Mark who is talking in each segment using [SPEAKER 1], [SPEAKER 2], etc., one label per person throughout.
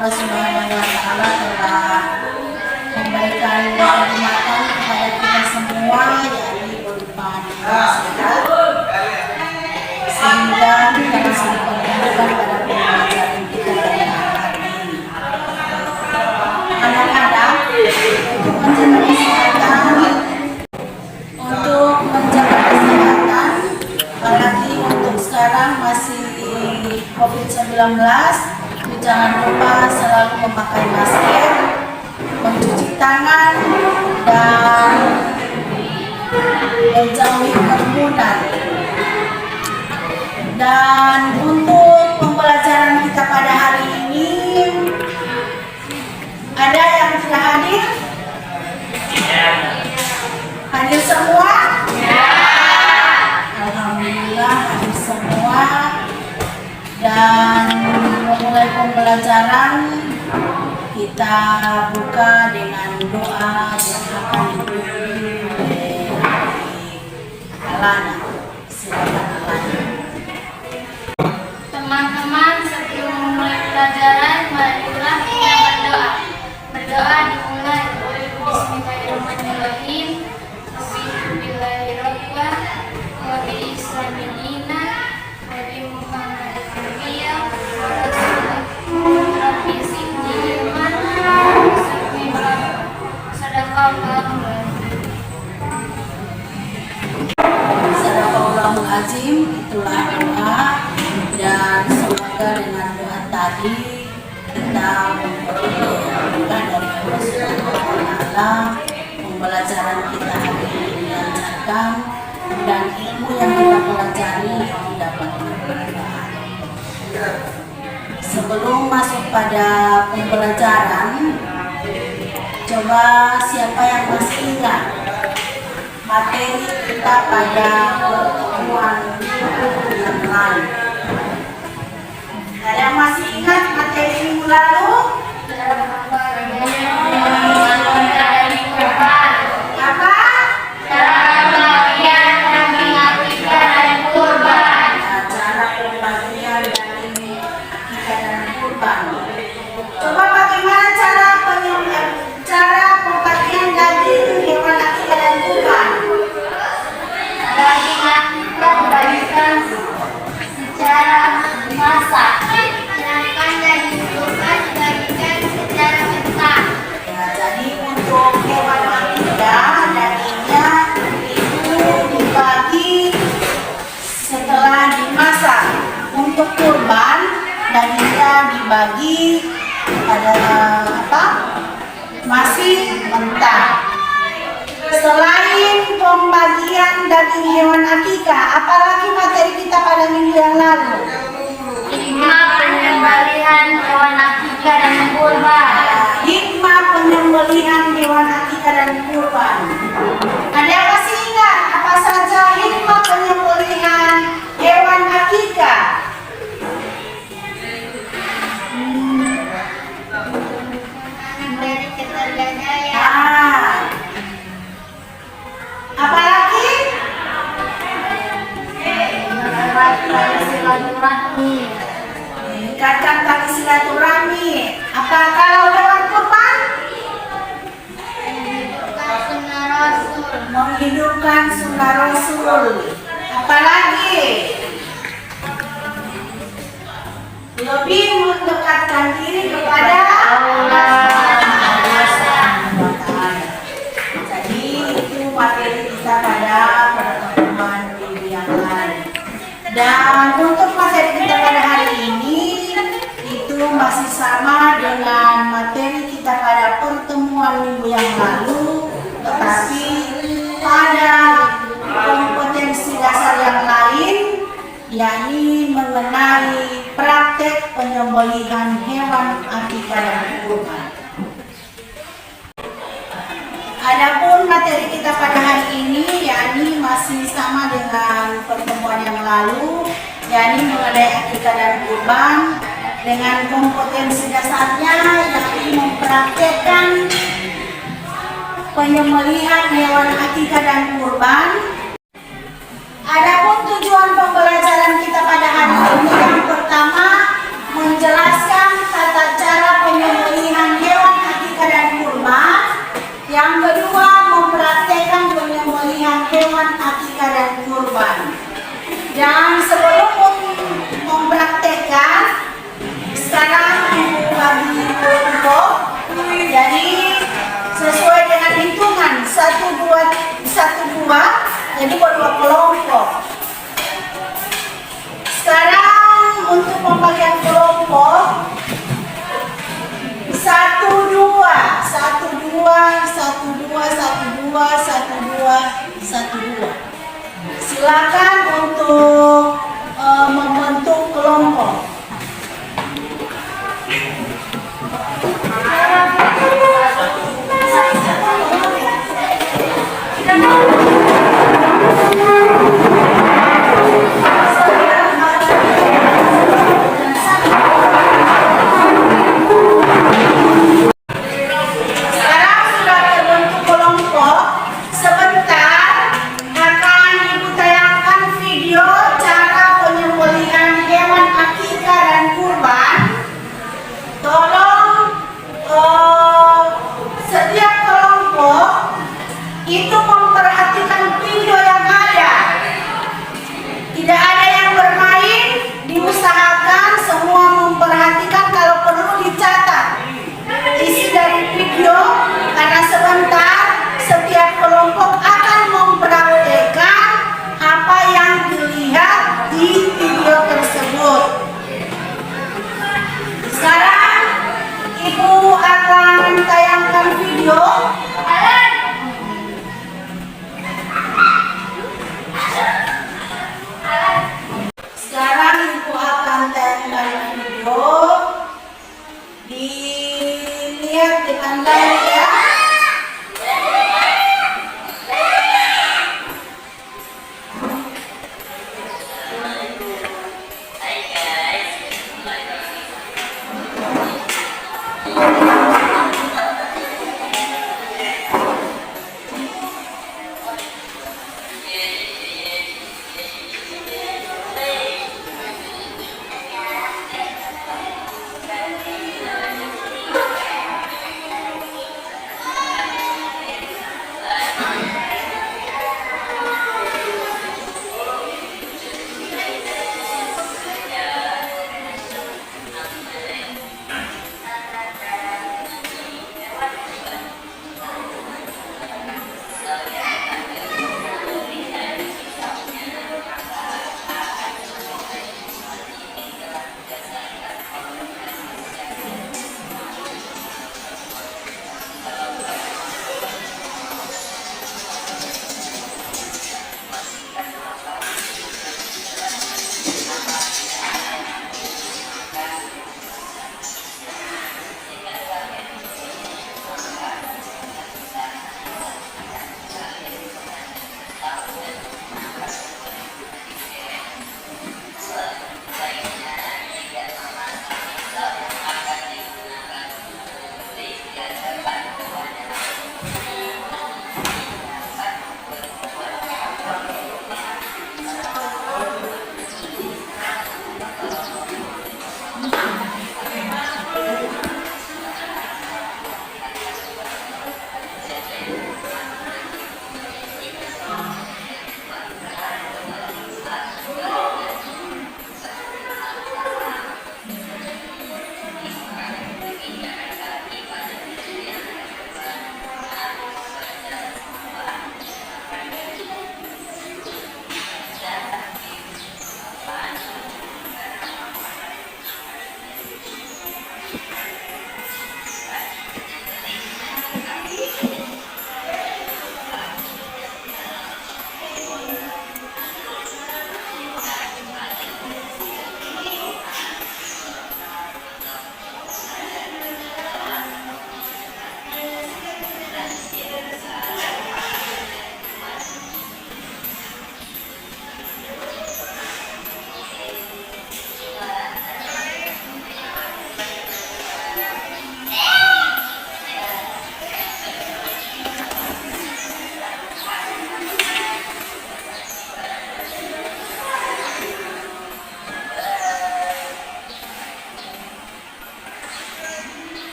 [SPEAKER 1] Allah Subhanahu wa Ta'ala telah memberikan kenikmatan kepada kita semua, yakni berupa sehat, sehingga kita masih dipertemukan pada pembelajaran kita pada hari ini. Anak-anak, untuk menjaga kesehatan, apalagi untuk sekarang masih COVID-19, jangan lupa selalu memakai masker, mencuci tangan, dan menjauhi kerumunan. Dan untuk pembelajaran kita pada hari ini, ada yang tidak hadir? Hadir semua? Alhamdulillah hadir semua. Dan memulai pembelajaran, kita buka dengan doa yang akan dipimpin oleh Alana. Silakan Alana.
[SPEAKER 2] Teman-teman, sebelum memulai pelajaran, marilah kita berdoa. Berdoa dimulai oleh Bismillahirrahmanirrahim. Bismillahirrahmanirrahim. Wa bi Islamin dina, wa bi Muhammadin nabiyya, wa rasulullah. Rabbi zidni ilman, warzuqni fahma. Sadaqallahul
[SPEAKER 1] azim. Itulah doa, dan semoga dengan doa tadi kita memperoleh dari Allah Subhanahu wa Ta'ala, pembelajaran kita hari ini dilancarkan, dan ilmu yang kita pelajari dapat bermanfaat. Sebelum masuk pada pembelajaran, coba siapa yang masih ingat materi kita pada pertemuan yang lalu? Ada yang masih ingat materi minggu lalu? Apa? Cara pembagian daging akikah dan kurban. Cara pembagian daging akikah dan kurban. Coba bagaimana cara pembagian daging hewan akikah dan kurban?
[SPEAKER 2] daging akikah dibagikan secara masak, sedangkan daging kurban dibagikan secara mentah.
[SPEAKER 1] Ya, jadi untuk hewan akikah dagingnya itu dibagi setelah dimasak. Untuk kurban dagingnya dibagi pada masih mentah. Selain pembagian daging hewan akikah, apalagi materi kita pada minggu yang lalu?
[SPEAKER 2] Hikmah penyembelihan hewan akikah dan kurban.
[SPEAKER 1] Hikmah penyembelihan hewan akikah dan kurban. Ada yang masih ingat apa saja hikmah penyembelihan hewan akikah?
[SPEAKER 2] Dari ketergandayan.
[SPEAKER 1] Apalagi?
[SPEAKER 2] Tali silaturahmi.
[SPEAKER 1] Meningkatkan tali silaturahmi. Apa kalau hewan kurban?
[SPEAKER 2] Menghidupkan sunnah Rasul.
[SPEAKER 1] Menghidupkan sunnah Rasul. Apalagi? Lebih mendekatkan diri kepada Allah. Jadi itu materi kita pada pertemuan minggu yang lalu. Dan untuk materi kita pada hari ini itu masih sama dengan materi kita pada pertemuan minggu yang lalu, tetapi pada kompetensi dasar yang lain, yakni mengenai praktek penyembelihan hewan akikah dan kurban. Adapun materi kita pada hari ini yakni masih sama dengan pertemuan yang lalu, yakni mengenai akikah dan kurban, dengan kompetensi dasarnya yakni mempraktekkan penyembelihan hewan akikah dan kurban. Adapun tujuan pembelajaran kita pada hari ini yang pertama menjelaskan tata cara kelompok. Sekarang untuk pembagian kelompok 1, 2, 1, 2, 1, 2, 1, 2, 1, 2. Silakan untuk membentuk kelompok. Sekarang sudah terbentuk kelompok. Sebentar akan Ibu tayangkan video cara penyembelihan hewan akikah dan kurban. Tolong setiap kelompok itu memperhatikan video yang ada. Tidak ada yang bermain, diusahakan semua memperhatikan, kalau perlu dicatat isi dari video, karena sebentar setiap kelompok akan mempraktekkan apa yang dilihat di video tersebut. Sekarang Ibu akan tayangkan video. Sekarang Ibu akan tayangkan video. Dilihat dengan baik ya.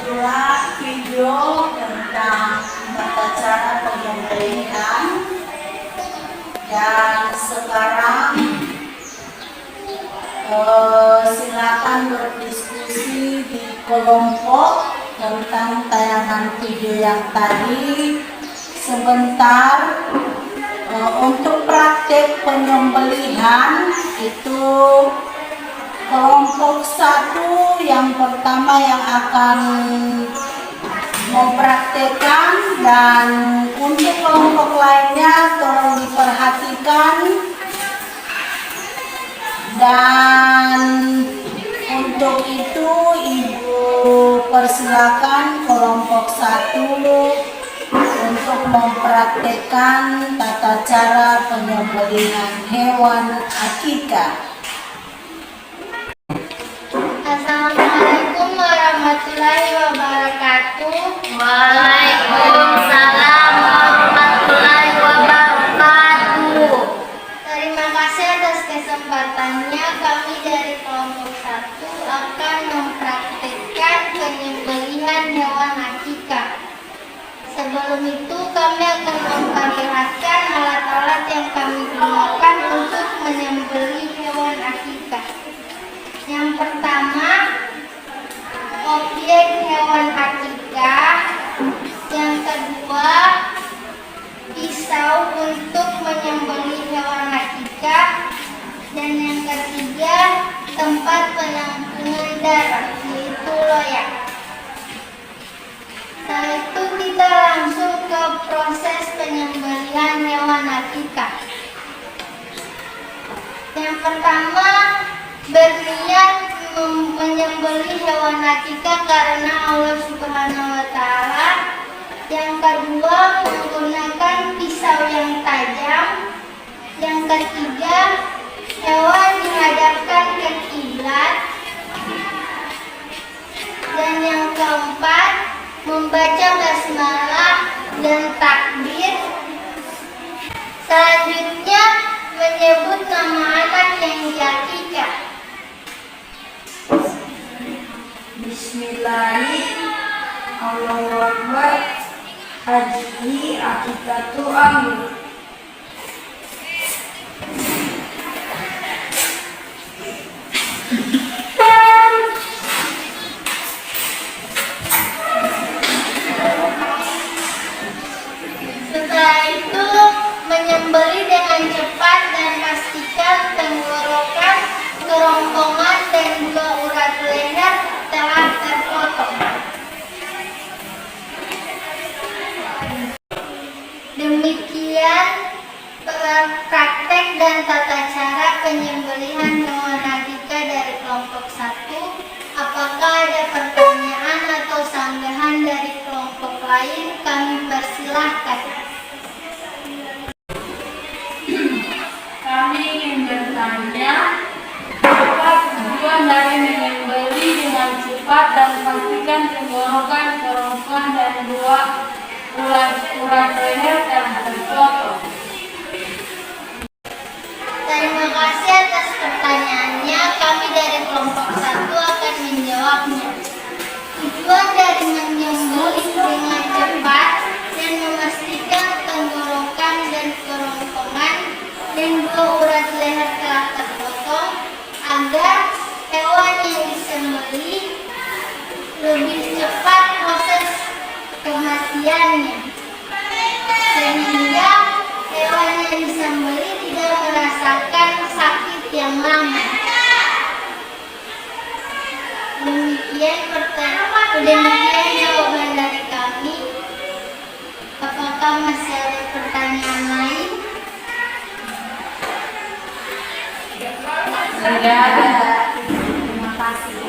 [SPEAKER 1] itulah video tentang tata cara penyembelihan. Dan sekarang silakan berdiskusi di kelompok tentang tayangan video yang tadi. sebentar. Untuk praktek penyembelihan itu kelompok 1 yang pertama yang akan mempraktekkan, dan untuk kelompok lainnya tolong diperhatikan. Dan untuk itu Ibu persilakan kelompok 1 untuk mempraktekkan tata cara penyembelihan hewan akikah.
[SPEAKER 2] Assalamualaikum warahmatullahi wabarakatuh.
[SPEAKER 3] Waalaikumsalam warahmatullahi wabarakatuh.
[SPEAKER 2] Terima kasih atas kesempatannya. Kami dari kelompok 1 akan mempraktikkan penyembelihan hewan akikah. Sebelum itu kami akan memperlihatkan alat-alat yang kami gunakan untuk menyembelih hewan akikah. Yang pertama, objek hewan akikah. Yang kedua, pisau untuk menyembelih hewan akikah. Dan yang ketiga, tempat penampungan darah, yaitu loyak. Setelah itu kita langsung ke proses penyembelihan hewan akikah. Yang pertama, berniat menyembelih hewan akikah karena Allah Subhanahu wa Ta'ala. Yang kedua, menggunakan pisau yang tajam. Yang ketiga, hewan dihadapkan ke kiblat. Dan yang keempat, membaca basmalah dan takbir. Selanjutnya, menyebut nama anak yang diakikah.
[SPEAKER 3] Bismillahirrahmanirrahim. Allahu Akbar. Haji akikatu amin.
[SPEAKER 2] Setelah itu, menyembelih dengan cepat dan pastikan tenggorokan, kerongkongan, dan juga urat leher telah terpotong. Demikian praktek dan tata cara penyembelihan hewan akikah dari kelompok 1. Apakah ada pertanyaan atau sanggahan dari kelompok lain? Kami persilahkan.
[SPEAKER 3] Kami ingin bertanya, apa tujuan dari menyembelih dengan cepat dan pastikan tenggorokan, kerongkongan, dan dua urat leher telah terpotong?
[SPEAKER 2] Terima kasih atas pertanyaannya. Kami dari kelompok 1 akan menjawabnya. Tujuan dari menyembelih dengan cepat dan memastikan tenggorokan dan kerongkongan dan dua urat leher telah terpotong agar hewan yang disembelih lebih cepat proses kematiannya, sehingga hewan yang disembelih tidak merasakan sakit yang lama. Demikian jawaban dari kami. Apakah masih ada pertanyaan lain?
[SPEAKER 3] Tidak ada. Terima kasih.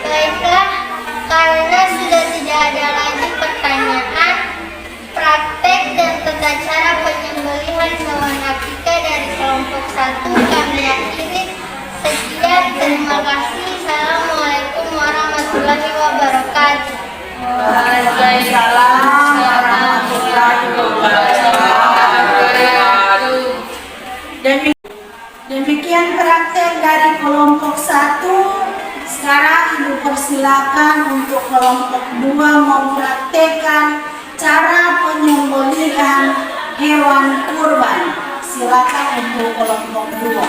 [SPEAKER 2] Baiklah, karena sudah tidak ada lagi pertanyaan, praktek dan tata cara penyembelihan hewan akikah dari kelompok 1 kami akhiri. Sekian, terima kasih. Assalamualaikum warahmatullahi wabarakatuh.
[SPEAKER 1] Waalaikumsalam warahmatullahi wabarakatuh. Demikian praktek dari kelompok 1. Sekarang Ibu persilakan untuk kelompok 2 mempraktekkan cara penyembelihan hewan kurban. Silakan untuk kelompok 2.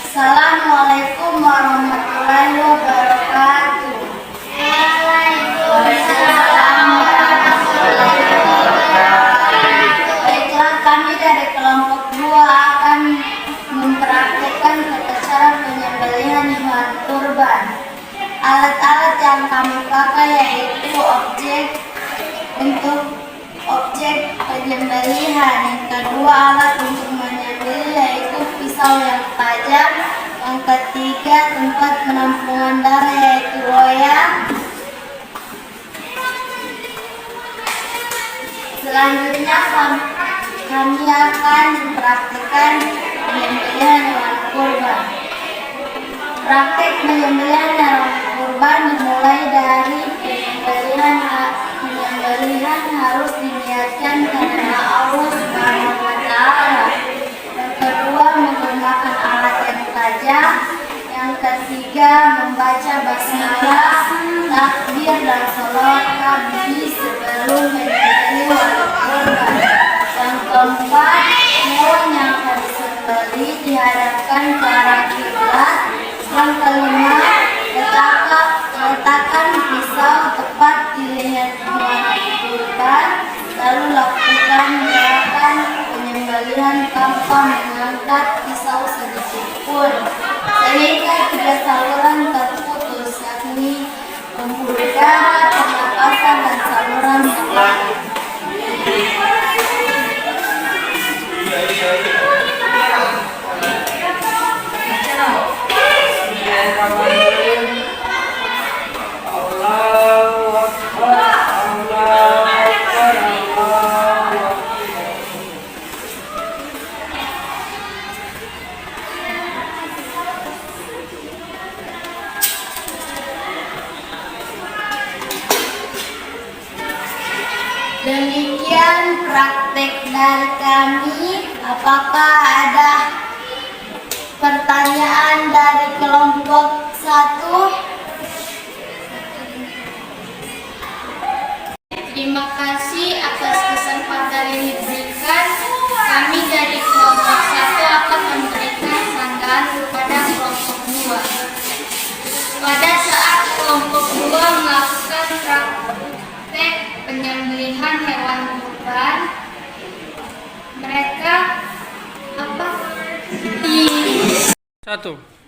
[SPEAKER 2] Assalamualaikum warahmatullahi wabarakatuh. penyembelihan. Yang kedua, alat untuk menyembelih yaitu pisau yang tajam. Yang ketiga, tempat penampungan darah yaitu loyang. Selanjutnya kami akan mempraktikkan penyembelihan hewan kurban. Praktek penyembelihan hewan kurban dimulai dari penyembelihan harus diniatkan karena Allah Subhanahu wa Ta'ala. Yang kedua, menggunakan alat yang tajam. Yang ketiga, membaca basmalah, takbir dan sholawat Nabi sebelum menyembelih hewan kurban. Yang keempat, hewan yang akan disembelih dihadapkan ke arah kiblat. Yang kelima, letakkan pisau tepat di leher hewan kurban, lalu lakukan gerakan penyembelihan tanpa mengangkat pisau sedikit pun, sehingga tiga saluran terputus, yakni pembuluh darah, pernapasan, dan saluran yang lain. Demikian praktek dari kami. Apakah ada pertanyaan dari kelompok 1? Terima kasih atas kesempatan yang diberikan. Kami dari kelompok 1 akan memberikan sanggahan kepada kelompok 2. Pada saat kelompok 2 melakukan praktek penyembelihan hewan kurban, mereka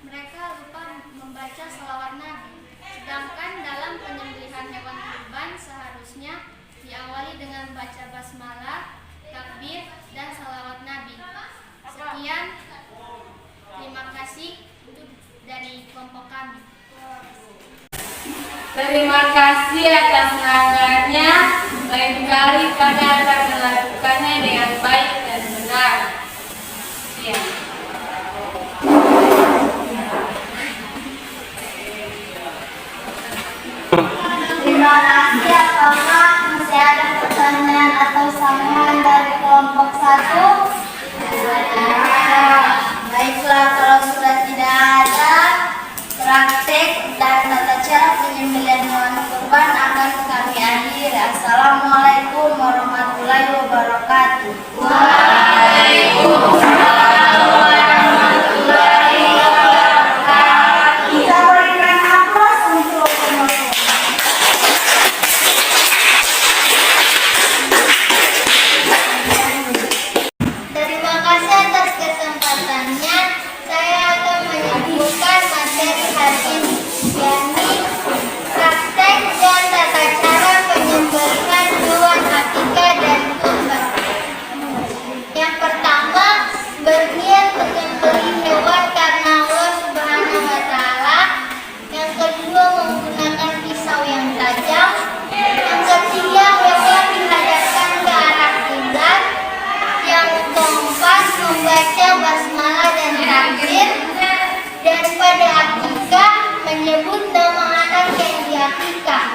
[SPEAKER 2] mereka lupa membaca shalawat Nabi. Sedangkan dalam penyembelihan hewan kurban seharusnya diawali dengan baca basmalah, takbir, dan shalawat Nabi. Sekian, terima kasih dari kelompok kami.
[SPEAKER 3] Terima kasih atas sanggahannya. Lain kali kami akan melakukannya dengan baik dan benar. Ya.
[SPEAKER 2] Terima kasih. Apakah masih ada pertanyaan atau sanggahan dari kelompok 1? Baiklah, kalau sudah tidak ada, praktek dan tata cara penyembelihan hewan kurban akan kami akhiri. Assalamualaikum warahmatullahi wabarakatuh. Waalaikumsalam warahmatullahi wabarakatuh. Kita berikan aplaus untuk penutup. Terima kasih atas kesempatannya. Saya akan menyambungkan materi hari ini, yakni praktek dan tata cara penyembelihan hewan akikah dan kurban. Yang pertama, berniat menyembelih hewan karena Allah Subhanahu wa Ta'ala. Yang kedua, menggunakan pisau yang tajam. Yang ketiga, hewan dihadapkan ke arah kiblat. Yang keempat, membaca basmalah dan takbir. Dan pada akikah, menyebut nama anak yang diakikah.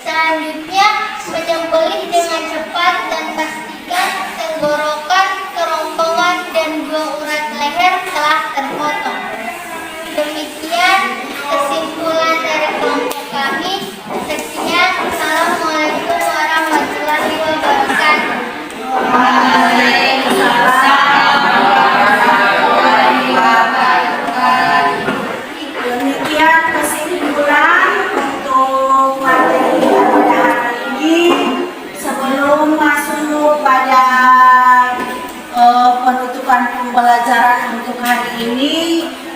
[SPEAKER 2] Selanjutnya, menyembelih dengan cepat dan pastikan tenggorokan, kerongkongan, dan 2 urat leher telah terpotong. Demikian kesimpulan dari kelompok kami. Sekian, Assalamualaikum warahmatullahi wabarakatuh.
[SPEAKER 1] Demikian kesimpulan untuk materi pada hari ini. Sebelum masuk pada penutupan pembelajaran untuk hari ini,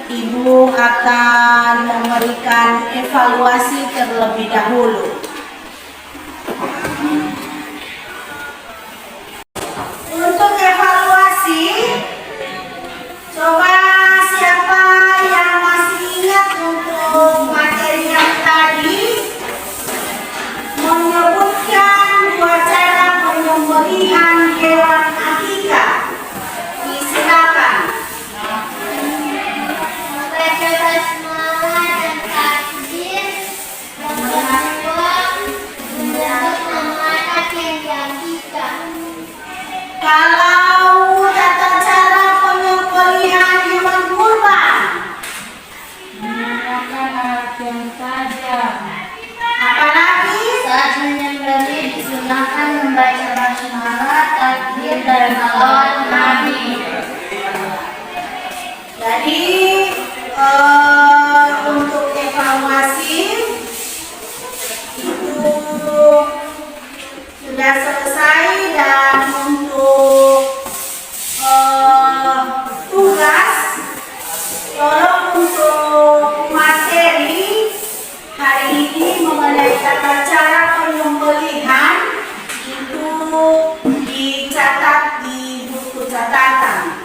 [SPEAKER 1] Ibu akan memberikan evaluasi terlebih dahulu. sudah selesai. Dan untuk tugas, tolong untuk materi hari ini mengenai tata cara penyembelihan itu dicatat di buku catatan.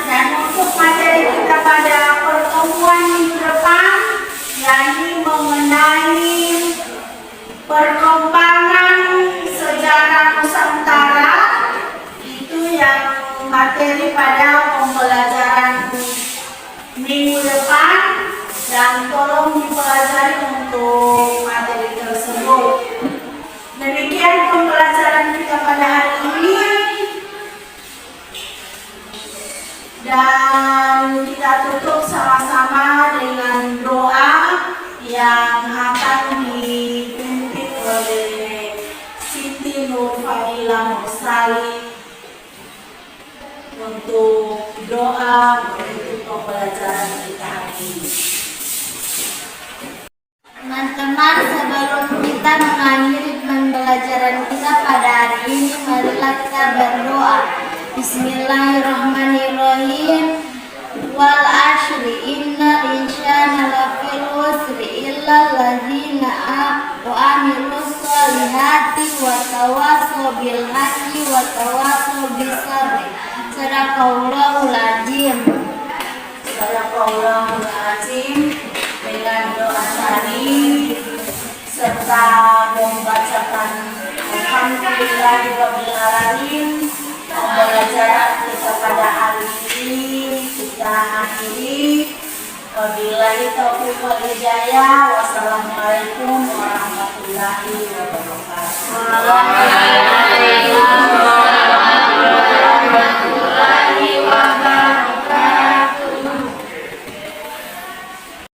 [SPEAKER 1] Dan untuk materi kita pada pertemuan minggu depan, yakni mengenai perkembangan sejarah Nusantara, itu yang materi pada pembelajaran minggu depan, dan tolong dipelajari untuk materi tersebut. Demikian pembelajaran kita pada hari ini, dan kita tutup sama-sama dengan doa yang akan dipimpin oleh Siti Nur Fadilah Mursali untuk doa untuk pembelajaran kita hari ini.
[SPEAKER 2] Teman-teman, sebelum kita mengakhiri pembelajaran kita pada hari ini, marilah kita berdoa. Bismillahirrahmanirrahim. Wal ashri innal insana lafil khusri illa alladzina amilus solihati wa tawasaw bil haqqi wa tawasaw bis sabri. Sadaqallahul azim.
[SPEAKER 1] Sadaqallahul azim. Dengan doa tadi serta membacakan Alhamdulillahirabbil alamin, pembelajaran kita pada hari ini kita akhiri. Wabillahi taufiq wal hidayah. Wassalamualaikum warahmatullahi wabarakatuh.